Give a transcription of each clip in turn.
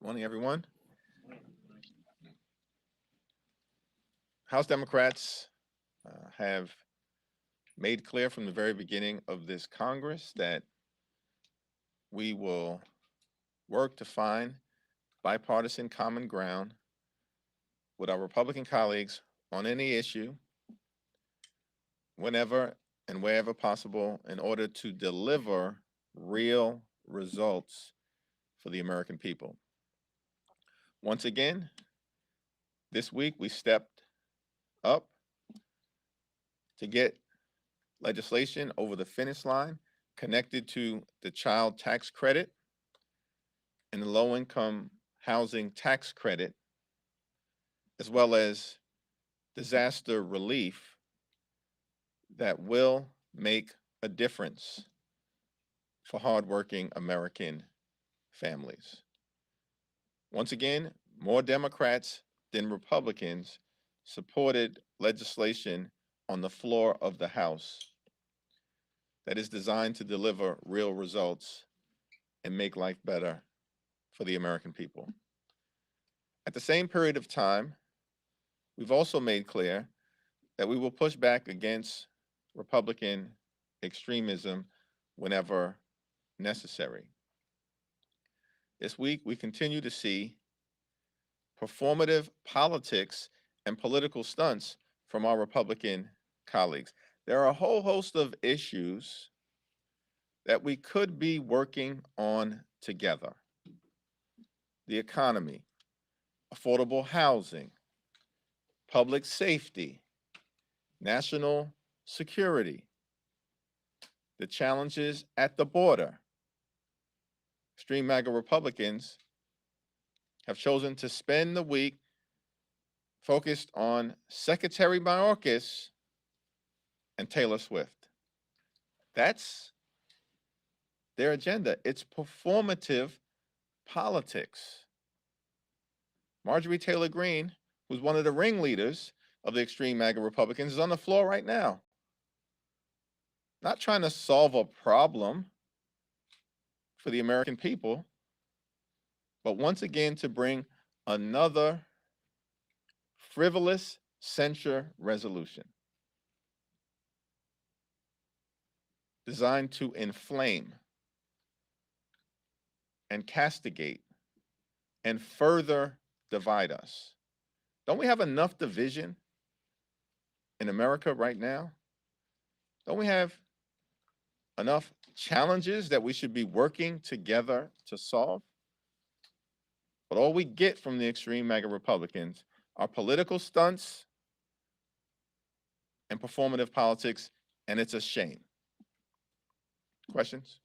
Morning, everyone. House Democrats have made clear from the very beginning of this Congress that we will work to find bipartisan common ground with our Republican colleagues on any issue, whenever and wherever possible, in order to deliver real results for the American people. Once again, this week we stepped up to get legislation over the finish line connected to the child tax credit and the low-income housing tax credit, as well as disaster relief that will make a difference for hardworking American families. Once again, more Democrats than Republicans supported legislation on the floor of the House that is designed to deliver real results and make life better for the American people. At the same period of time, we've also made clear that we will push back against Republican extremism whenever necessary. This week, we continue to see performative politics and political stunts from our Republican colleagues. There are a whole host of issues that we could be working on together. The economy, affordable housing, public safety, national security, the challenges at the border. Extreme MAGA Republicans have chosen to spend the week focused on Secretary Mayorkas and Taylor Swift. That's their agenda. It's performative politics. Marjorie Taylor Greene, who's one of the ringleaders of the extreme MAGA Republicans, is on the floor right now. Not trying to solve a problem for the American people, but once again to bring another frivolous censure resolution designed to inflame and castigate and further divide us. Don't we have enough division in America right now? Don't we have enough challenges that we should be working together to solve? But all we get from the extreme MAGA Republicans are political stunts and performative politics, and it's a shame. Questions?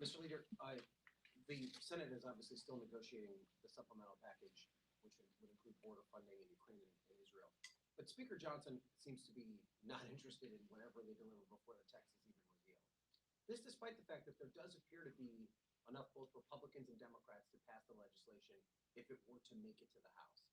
Mr. Leader, the Senate is obviously still negotiating the supplemental package, which would include border funding in Ukraine and Israel. But Speaker Johnson seems to be not interested in whatever they deliver before the text is even revealed. This despite the fact that there does appear to be enough both Republicans and Democrats to pass the legislation if it were to make it to the House.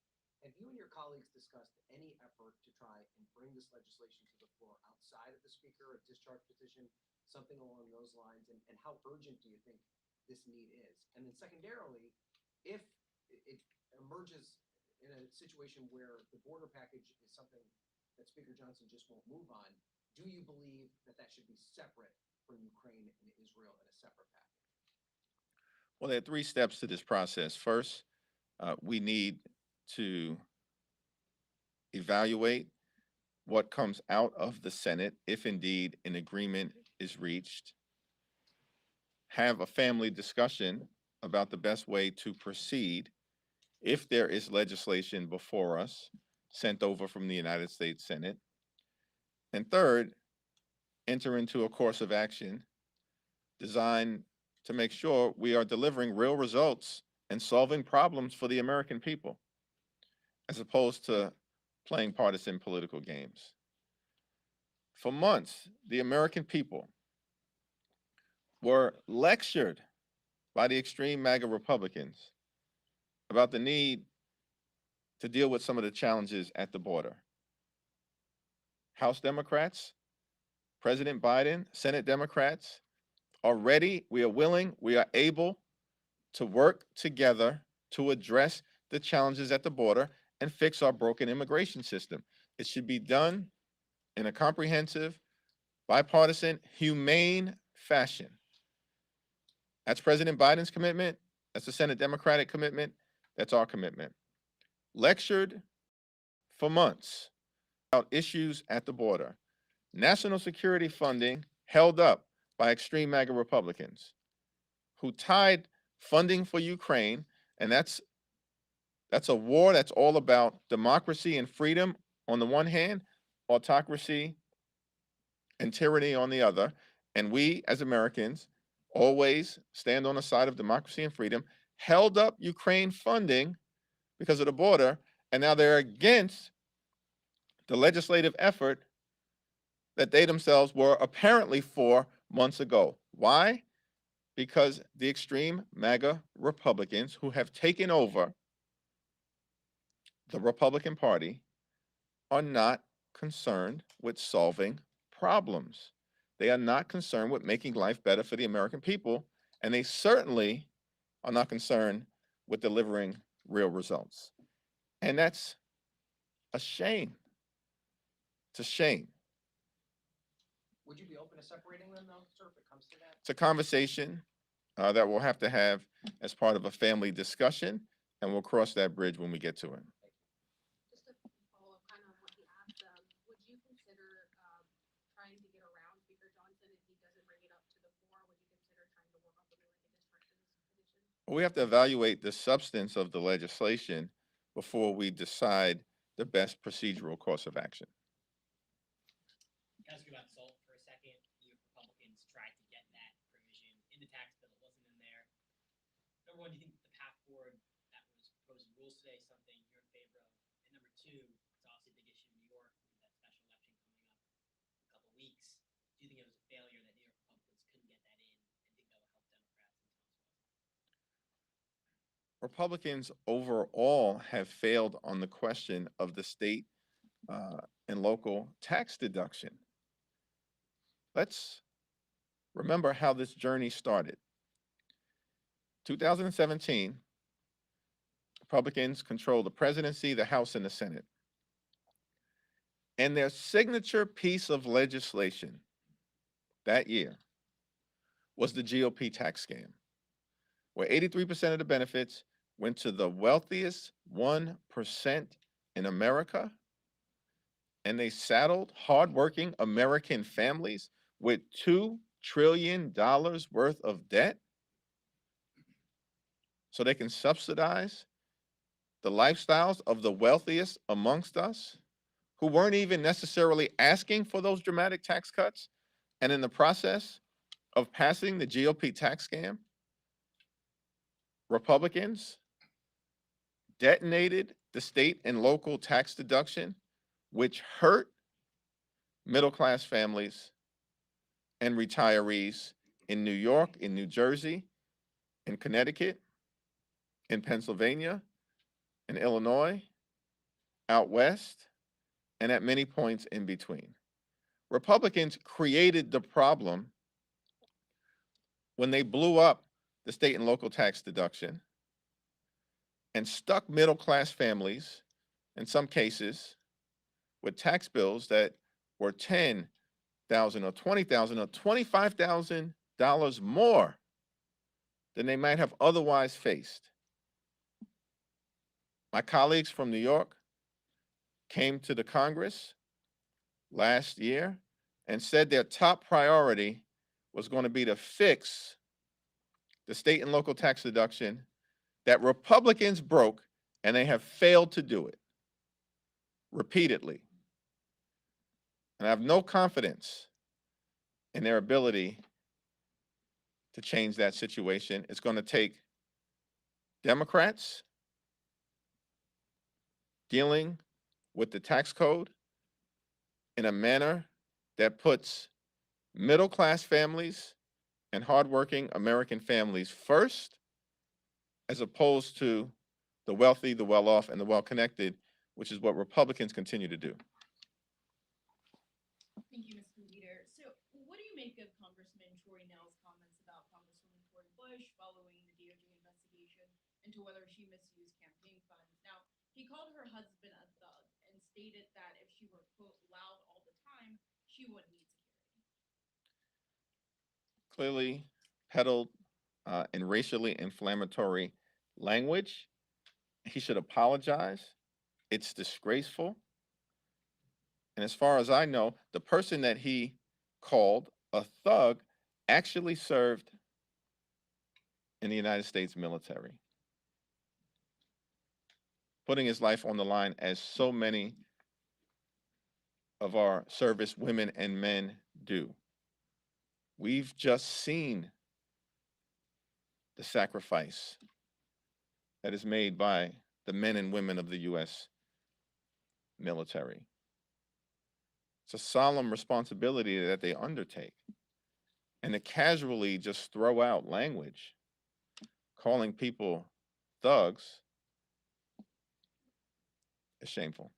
Have you and your colleagues discussed any effort to try and bring this legislation to the floor outside of the Speaker, a discharge petition, something along those lines? And how urgent do you think this need is? And then secondarily, if it emerges in a situation where the border package is something that Speaker Johnson just won't move on, do you believe that that should be separate from Ukraine and Israel in a separate package? Well, there are three steps to this process. First, we need to evaluate what comes out of the Senate, if indeed an agreement is reached, have a family discussion about the best way to proceed if there is legislation before us sent over from the United States Senate, and third, enter into a course of action designed to make sure we are delivering real results and solving problems for the American people, as opposed to playing partisan political games. For months, the American people were lectured by the extreme MAGA Republicans about the need to deal with some of the challenges at the border. House Democrats, President Biden, Senate Democrats are ready, we are willing, we are able to work together to address the challenges at the border and fix our broken immigration system. It should be done in a comprehensive, bipartisan, humane fashion. That's President Biden's commitment. That's the Senate Democratic commitment. That's our commitment. Lectured for months about issues at the border. National security funding held up by extreme MAGA Republicans who tied funding for Ukraine, and that's a war that's all about democracy and freedom on the one hand, autocracy and tyranny on the other. And we as Americans always stand on the side of democracy and freedom, held up Ukraine funding because of the border, and now they're against the legislative effort that they themselves were apparently for months ago. Why? Because the extreme MAGA Republicans who have taken over the Republican Party are not concerned with solving problems. They are not concerned with making life better for the American people, and they certainly are not concerned with delivering real results. And that's a shame. It's a shame. Would you be open to separating them though, sir, if it comes to that? It's a conversation that we'll have to have as part of a family discussion, and we'll cross that bridge when we get to it. Just to follow up kind of on what he asked, would you consider trying to get around Speaker Johnson if he doesn't bring it up to the floor? Would you consider trying to work on something like a distractions petition? We have to evaluate the substance of the legislation before we decide the best procedural course of action. Can I ask you about SALT for a second? You Republicans tried to get that provision in the tax bill. It wasn't in there. Number one, do you think the path forward that was proposed in rules today is something you're in favor of? And number two, it's obviously a big issue in New York with that special election coming up in a couple of weeks. Do you think it was a failure that New York Republicans couldn't get that in and think that will help Democrats in Thomas? Republicans overall have failed on the question of the state and local tax deduction. Let's remember how this journey started. 2017, Republicans controlled the presidency, the House, and the Senate. And their signature piece of legislation that year was the GOP tax scam, where 83% of the benefits went to the wealthiest 1% in America, and they saddled hardworking American families with $2 trillion worth of debt so they can subsidize the lifestyles of the wealthiest amongst us who weren't even necessarily asking for those dramatic tax cuts. And in the process of passing the GOP tax scam, Republicans detonated the state and local tax deduction, which hurt middle-class families and retirees in New York, in New Jersey, in Connecticut, in Pennsylvania, in Illinois, out west, and at many points in between. Republicans created the problem when they blew up the state and local tax deduction and stuck middle-class families, in some cases, with tax bills that were $10,000 or $20,000 or $25,000 more than they might have otherwise faced. My colleagues from New York came to the Congress last year and said their top priority was going to be to fix the state and local tax deduction that Republicans broke, and they have failed to do it repeatedly. And I have no confidence in their ability to change that situation. It's going to take Democrats dealing with the tax code in a manner that puts middle-class families and hardworking American families first, as opposed to the wealthy, the well-off, and the well-connected, which is what Republicans continue to do. Thank you, Mr. Leader. So what do you make of Congressman Troy Nell's comments about Congresswoman Cori Bush following the DOJ into whether she misused campaign funds. Now, he called her husband a thug and stated that if she were, quote, loud all the time, she wouldn't need security. Clearly peddled in racially inflammatory language. He should apologize. It's disgraceful. And as far as I know, the person that he called a thug actually served in the United States military, putting his life on the line as so many of our service women and men do. We've just seen the sacrifice that is made by the men and women of the U.S. military. It's a solemn responsibility that they undertake. And to casually just throw out language, calling people thugs, is shameful.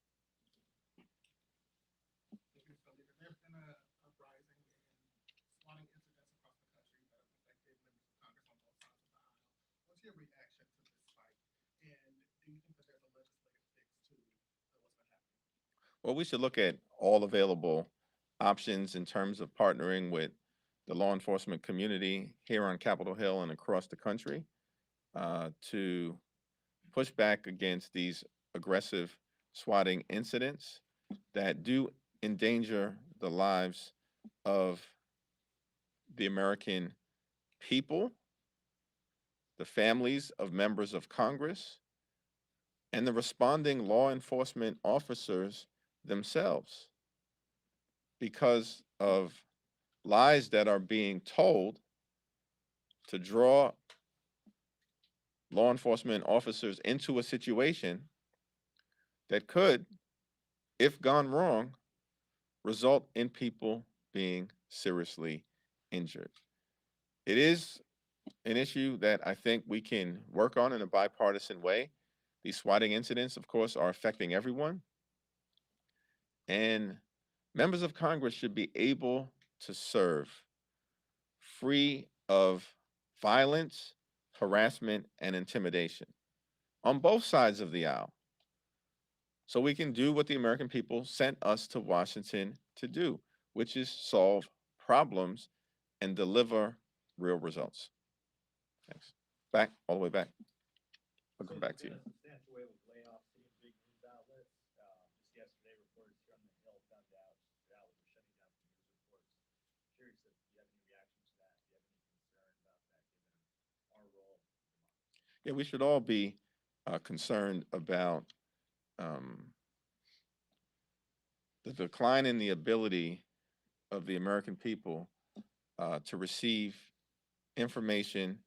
There's been a uprising in swatting incidents across the country that have affected members of Congress on both sides of the aisle. What's your reaction to this fight? And do you think that there's a legislative fix to what's been happening? Well, we should look at all available options in terms of partnering with the law enforcement community here on Capitol Hill and across the country to push back against these aggressive swatting incidents that do endanger the lives of the American people, the families of members of Congress, and the responding law enforcement officers themselves, because of lies that are being told to draw law enforcement officers into a situation that could, if gone wrong, result in people being seriously injured. It is an issue that I think we can work on in a bipartisan way. These swatting incidents, of course, are affecting everyone. And members of Congress should be able to serve free of violence, harassment, and intimidation on both sides of the aisle, so we can do what the American people sent us to Washington to do, which is solve problems and deliver real results. Thanks. Back, all the way back. I'll come back to you. A substantial wave of layoffs in big news outlets. Just yesterday, reporters here on the Hill found out that outlets were shutting down some news reports. Curious if you have any reaction to that. Do you have any concern about that, given our role in democracy? Yeah, we should all be concerned about the decline in the ability of the American people to receive information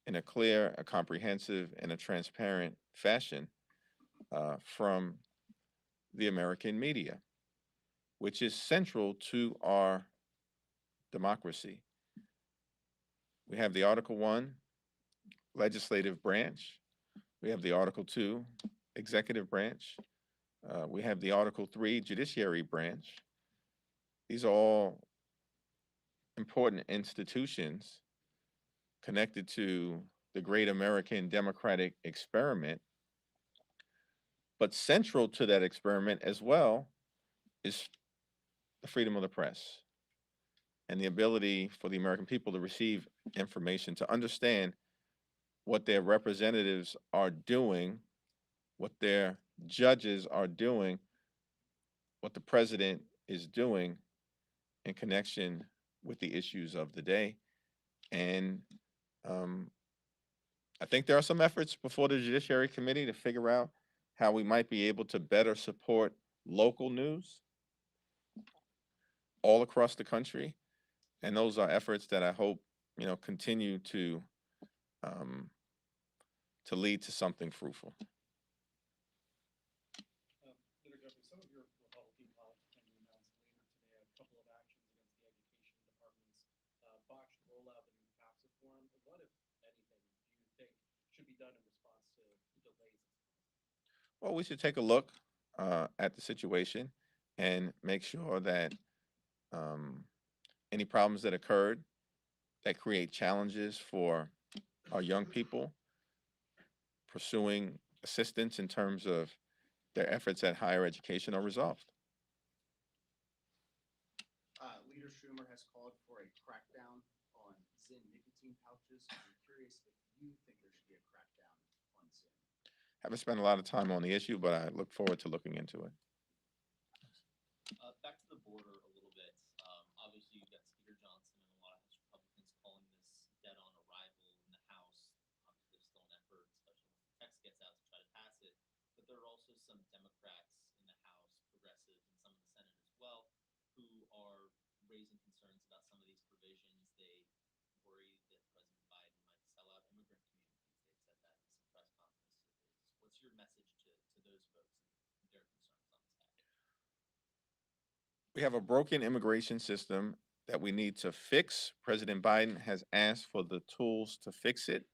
in a clear, a comprehensive, and a transparent fashion from the American media, which is central to our democracy. We have the Article 1 legislative branch. We have the Article 2 executive branch. We have the Article 3 judiciary branch. These are all important institutions connected to the great American democratic experiment. But central to that experiment as well is the freedom of the press and the ability for the American people to receive information, to understand what their representatives are doing, what their judges are doing, what the president is doing in connection with the issues of the day. And I think there are some efforts before the Judiciary Committee to figure out how we might be able to better support local news all across the country. And those are efforts that I hope, continue to lead to something fruitful. Leader Jeffries, some of your Republican colleagues announced later today a couple of actions against the Education Department's botched rollout of the new FAFSA form. What, if anything, do you think should be done in response to the delays? Well, we should take a look at the situation and make sure that any problems that occurred that create challenges for our young people pursuing assistance in terms of their efforts at higher education are resolved. Leader Schumer has called for a crackdown on Zyn nicotine pouches. I'm curious if you think there should be a crackdown on Zyn. Haven't spent a lot of time on the issue, but I look forward to looking into it. Back to the border a little bit. Obviously, you've got Speaker Johnson and a lot of House Republicans calling this dead on arrival in the House. Obviously, there's still an effort, especially once the text gets out, to try to pass it. But there are also some Democrats in the House, progressives, and some in the Senate as well, who are raising concerns about some of these provisions. They worry that President Biden might sell out immigrant communities. They've said that in some press conferences. What's your message to those folks and their concerns on this topic? We have a broken immigration system that we need to fix. President Biden has asked for the tools to fix it.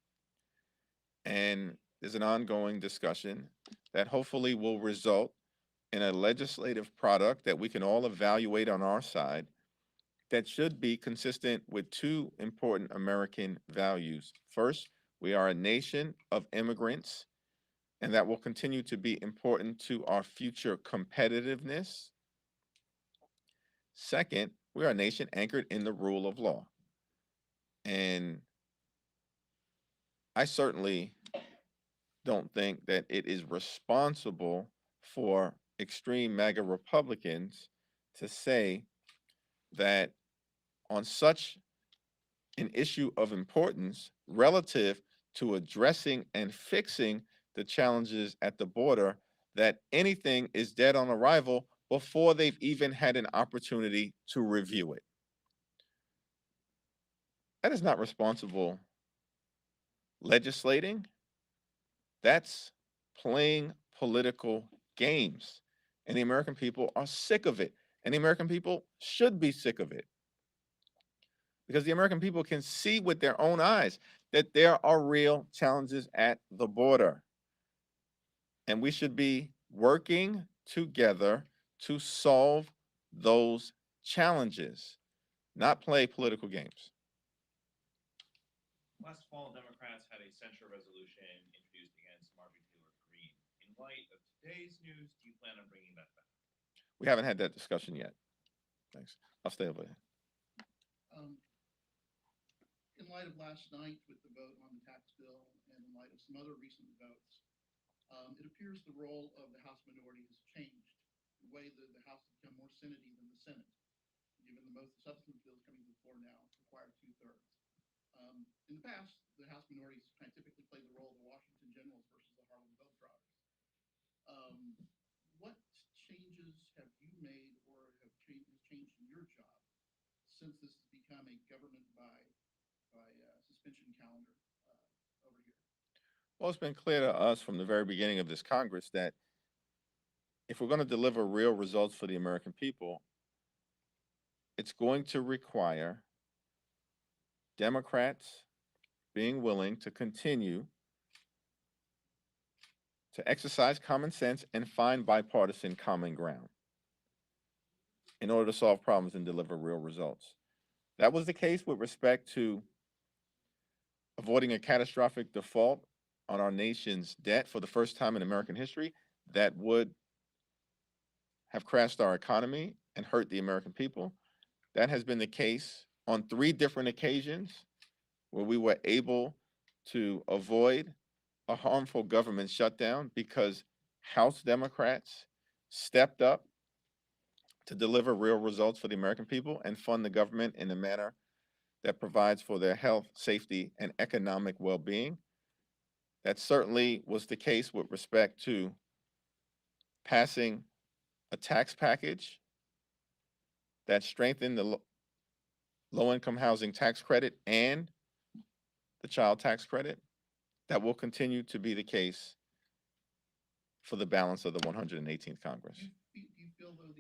And there's an ongoing discussion that hopefully will result in a legislative product that we can all evaluate on our side that should be consistent with two important American values. First, we are a nation of immigrants, and that will continue to be important to our future competitiveness. Second, we are a nation anchored in the rule of law. And I certainly don't think that it is responsible for extreme MAGA Republicans to say that on such an issue of importance relative to addressing and fixing the challenges at the border, that anything is dead on arrival before they've even had an opportunity to review it. That is not responsible legislating. That's playing political games. And the American people are sick of it. And the American people should be sick of it. Because the American people can see with their own eyes that there are real challenges at the border. And we should be working together to solve those challenges, not play political games. Last fall, Democrats had a censure resolution introduced against Marjorie Taylor Greene. In light of today's news, do you plan on bringing that back? We haven't had that discussion yet. Thanks. I'll stay over here. In light of last night with the vote on the tax bill and in light of some other recent votes, it appears the role of the House minority has changed. The way that the House has become more synody than the Senate, given the most substantive bills coming to the floor now require 2/3. In the past, the House minorities kind of typically played the role of the Washington Generals versus the Harlem Globetrotters. What changes have you made or have changed in your job since this has become a government by suspension calendar over here? Well, it's been clear to us from the very beginning of this Congress that if we're going to deliver real results for the American people, it's going to require Democrats being willing to continue to exercise common sense and find bipartisan common ground in order to solve problems and deliver real results. That was the case with respect to avoiding a catastrophic default on our nation's debt for the first time in American history that would have crashed our economy and hurt the American people. That has been the case on 3 different occasions where we were able to avoid a harmful government shutdown because House Democrats stepped up to deliver real results for the American people and fund the government in a manner that provides for their health, safety, and economic well-being. That certainly was the case with respect to passing a tax package that strengthened the low-income housing tax credit and the child tax credit. That will continue to be the case for the balance of the 118th Congress. Do you feel, though,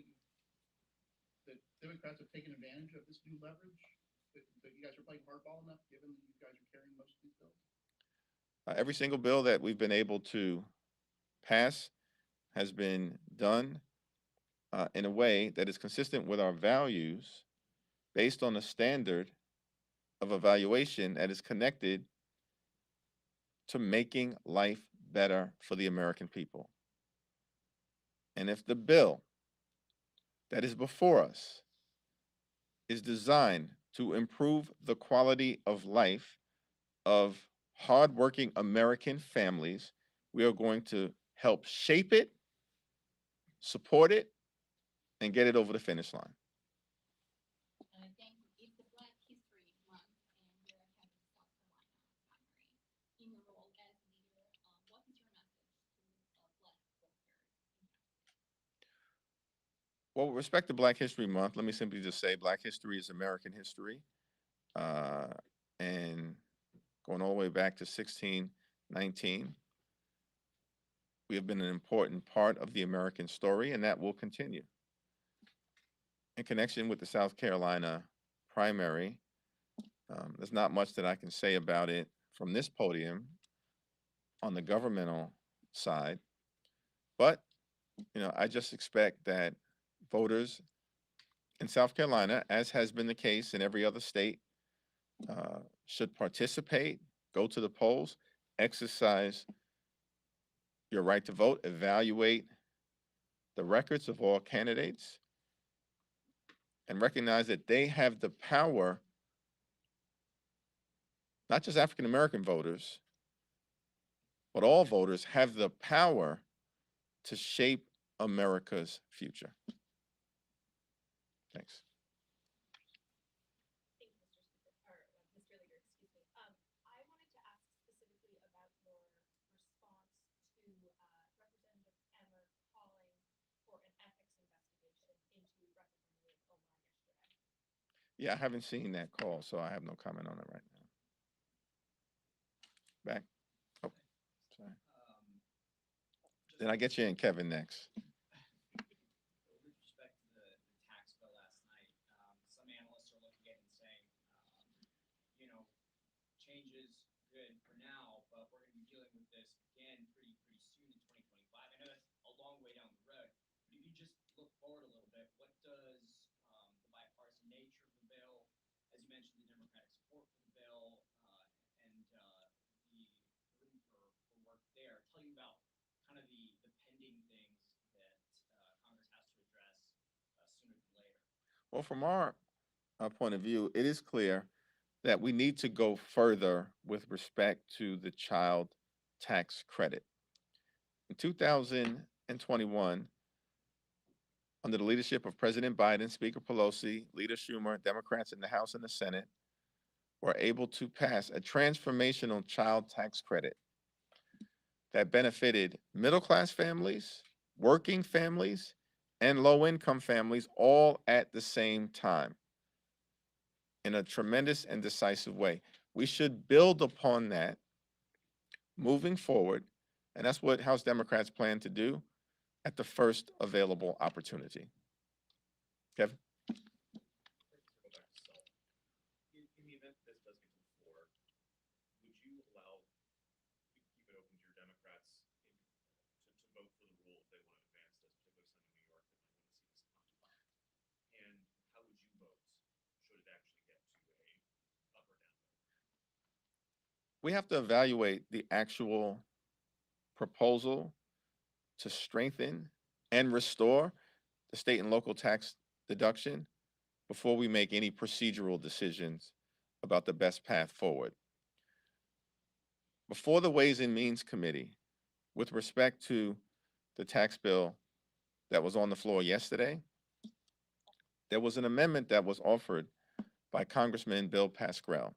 that Democrats have taken advantage of this new leverage? That you guys are playing hardball enough, given that you guys are carrying most of these bills? Every single bill that we've been able to pass has been done in a way that is consistent with our values based on a standard of evaluation that is connected to making life better for the American people. And if the bill that is before us is designed to improve the quality of life of hardworking American families, we are going to help shape it, support it, and get it over the finish line. I think it's the Black History Month, and we're having South Carolina primary. In your role as leader, what is your message to Black voters? Well, with respect to Black History Month, let me simply just say Black history is American history. And going all the way back to 1619, we have been an important part of the American story, and that will continue. In connection with the South Carolina primary, there's not much that I can say about it from this podium on the governmental side, but I just expect that voters in South Carolina, as has been the case in every other state, should participate, go to the polls, exercise your right to vote, evaluate the records of all candidates, and recognize that they have the power, not just African American voters, but all voters have the power to shape America's future. Thanks. Thank you, Mr. Speaker, or Mr. Leader, excuse me. I wanted to ask specifically about your response to Representative Emmer calling for an ethics investigation into Representative Omar yesterday. Yeah, I haven't seen that call, so I have no comment on it right now. Back. Oh, sorry. Then I get you in Kevin next. With respect to the tax bill last night, some analysts are looking at it and saying, change is good for now, but we're going to be dealing with this again pretty soon in 2025. I know that's a long way down the road, but if you just look forward a little bit, what does the bipartisan nature of the bill, as you mentioned, the Democratic support for the bill, and the room for work there, tell you about kind of the pending things that Congress has to address sooner than later? Well, from our point of view, it is clear that we need to go further with respect to the child tax credit. In 2021, under the leadership of President Biden, Speaker Pelosi, Leader Schumer, Democrats in the House and the Senate were able to pass a transformational child tax credit that benefited middle-class families, working families, and low-income families all at the same time in a tremendous and decisive way. We should build upon that moving forward, and that's what House Democrats plan to do at the first available opportunity. Kevin? Go back to SALT. In the event that this does get to the floor, would you allow, keep it open to your Democrats to vote for the rule if they want to advance this, particularly some in New York that might want to see this come? And how would you vote should it actually get to a up or down vote? We have to evaluate the actual proposal to strengthen and restore the state and local tax deduction before we make any procedural decisions about the best path forward. Before the Ways and Means Committee, with respect to the tax bill that was on the floor yesterday, there was an amendment that was offered by Congressman Bill Pascrell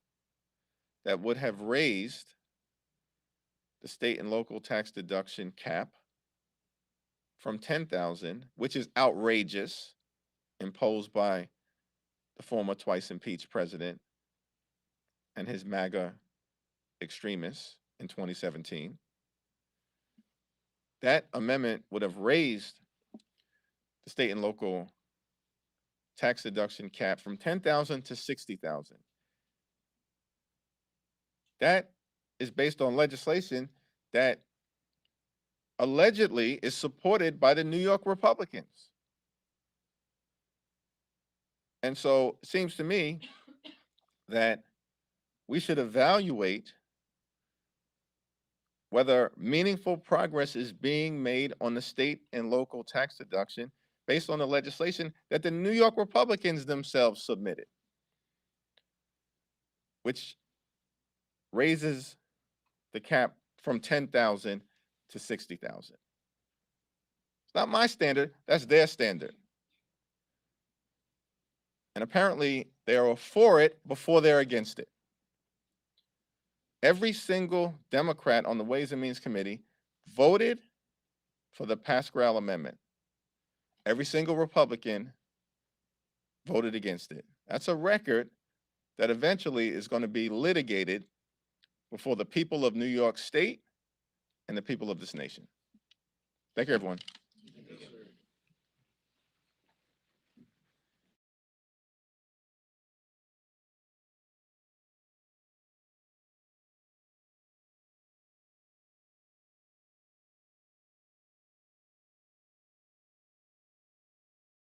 that would have raised the state and local tax deduction cap from $10,000, which is outrageous, imposed by the former twice impeached president and his MAGA extremists in 2017. That amendment would have raised the state and local tax deduction cap from $10,000 to $60,000. That is based on legislation that allegedly is supported by the New York Republicans. And so it seems to me that we should evaluate whether meaningful progress is being made on the state and local tax deduction based on the legislation that the New York Republicans themselves submitted, which raises the cap from 10,000 to 60,000. It's not my standard, that's their standard. And apparently they are for it before they're against it. Every single Democrat on the Ways and Means Committee voted for the Pascal Amendment. Every single Republican voted against it. That's a record that eventually is going to be litigated before the people of New York State and the people of this nation. Thank you, everyone.